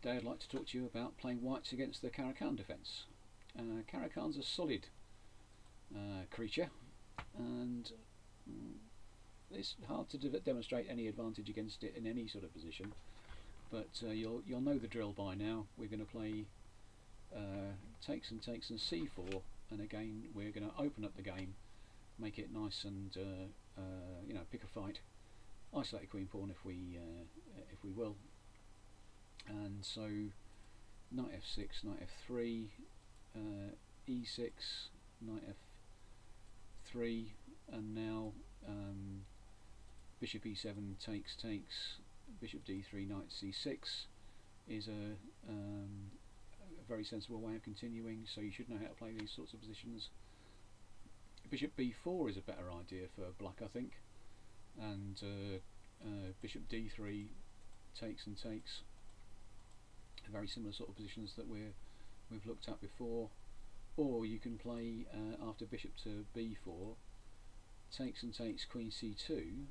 Today I'd like to talk to you about playing whites against the Caro-Kann defence. Caro-Kann's a solid creature, and it's hard to demonstrate any advantage against it in any sort of position, but you'll know the drill by now. We're going to play takes and c4, and again we're going to open up the game, make it nice and you know, pick a fight, isolate a queen pawn if we will. And so knight f6, knight f3, e6, knight f3, and now bishop e7 takes, bishop d3, knight c6 is a very sensible way of continuing, so you should know how to play these sorts of positions. Bishop b4 is a better idea for black, I think, and bishop d3 takes and takes, very similar sort of positions that we've looked at before. Or you can play after bishop to b4, takes and takes, queen c2,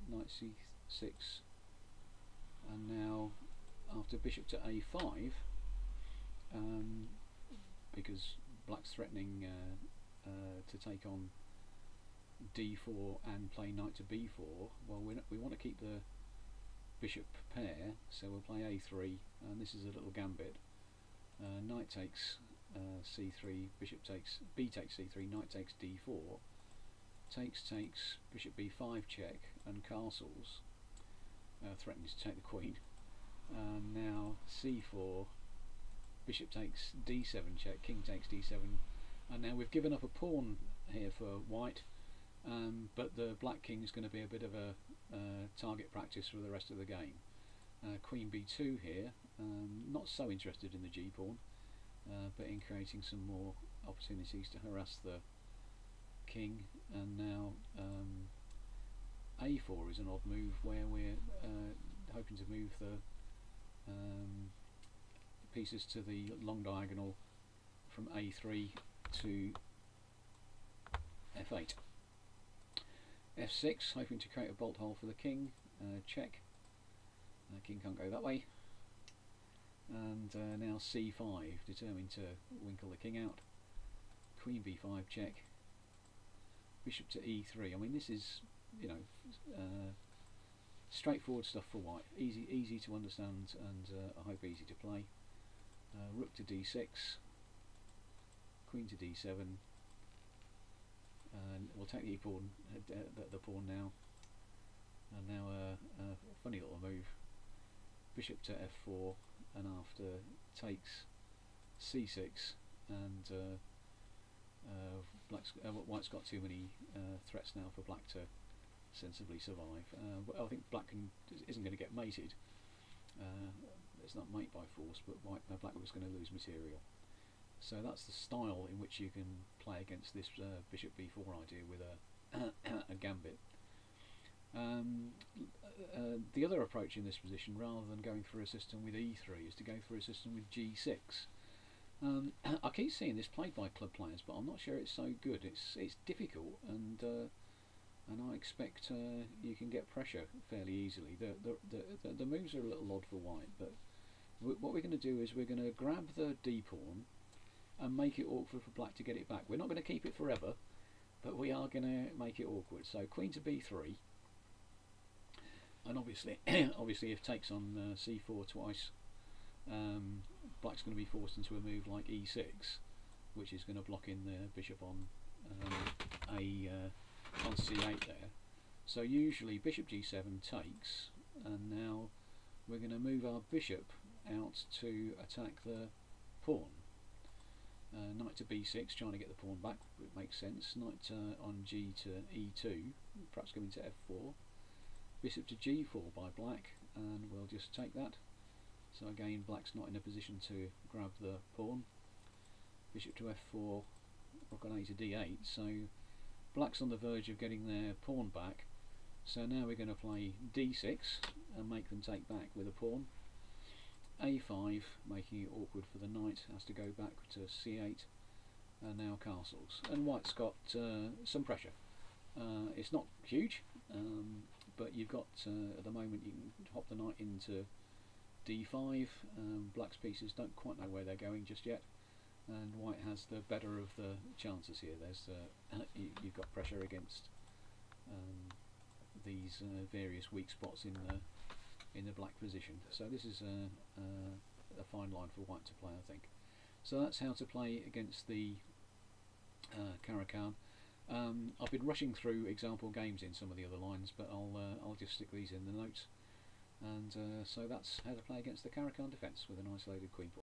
knight c6, and now after bishop to a5, because black's threatening to take on d4 and play knight to b4, well, we want to keep the bishop pair, so we'll play a3, and this is a little gambit. Knight takes c3, bishop takes, b takes c3, knight takes d4, takes, bishop b5 check, and castles, threatening to take the queen. Now c4, bishop takes d7 check, king takes d7, and now we've given up a pawn here for white, but the black king is going to be a bit of a target practice for the rest of the game. Queen b2 here, not so interested in the g pawn, but in creating some more opportunities to harass the king. And now a4 is an odd move, where we're hoping to move the pieces to the long diagonal from a3 to f8. f6, hoping to create a bolt hole for the king, check, king can't go that way, and now c5, determined to winkle the king out, queen b5 check, bishop to e3. I mean, this is, you know, straightforward stuff for white, easy to understand, and I hope easy to play. Rook to d6, queen to d7, and we'll take the pawn, the pawn now, and now a funny little move, bishop to f4, and after takes c6, and white's got too many threats now for black to sensibly survive. I think black isn't going to get mated. It's not mate by force, but black was going to lose material. So that's the style in which you can play against this bishop b4 idea with a gambit. The other approach in this position, rather than going through a system with e3, is to go through a system with g6. I keep seeing this played by club players, but I'm not sure it's so good. It's difficult, and I expect you can get pressure fairly easily. The moves are a little odd for white, but what we're going to do is we're going to grab the d pawn and make it awkward for black to get it back. We're not going to keep it forever, but we are going to make it awkward. So queen to b3, and obviously if takes on c4 twice, black's going to be forced into a move like e6, which is going to block in the bishop on on c8 there. So usually bishop g7 takes, and now we're going to move our bishop out to attack the pawn. Knight to b6, trying to get the pawn back, it makes sense. Knight on g to e2, perhaps going to f4. Bishop to g4 by black, and we'll just take that. So again, black's not in a position to grab the pawn. Bishop to f4, rook on a to d8, so black's on the verge of getting their pawn back. So now we're going to play d6 and make them take back with a pawn. a5, making it awkward for the knight, has to go back to c8, and now castles. And white's got some pressure. It's not huge, but you've got at the moment you can hop the knight into d5. Black's pieces don't quite know where they're going just yet, and white has the better of the chances here. There's you've got pressure against these various weak spots in the black position. So this is a fine line for white to play, I think. So that's how to play against the Caro-Kann. I've been rushing through example games in some of the other lines, but I'll just stick these in the notes. And so that's how to play against the Caro-Kann defence with an isolated queen pawn.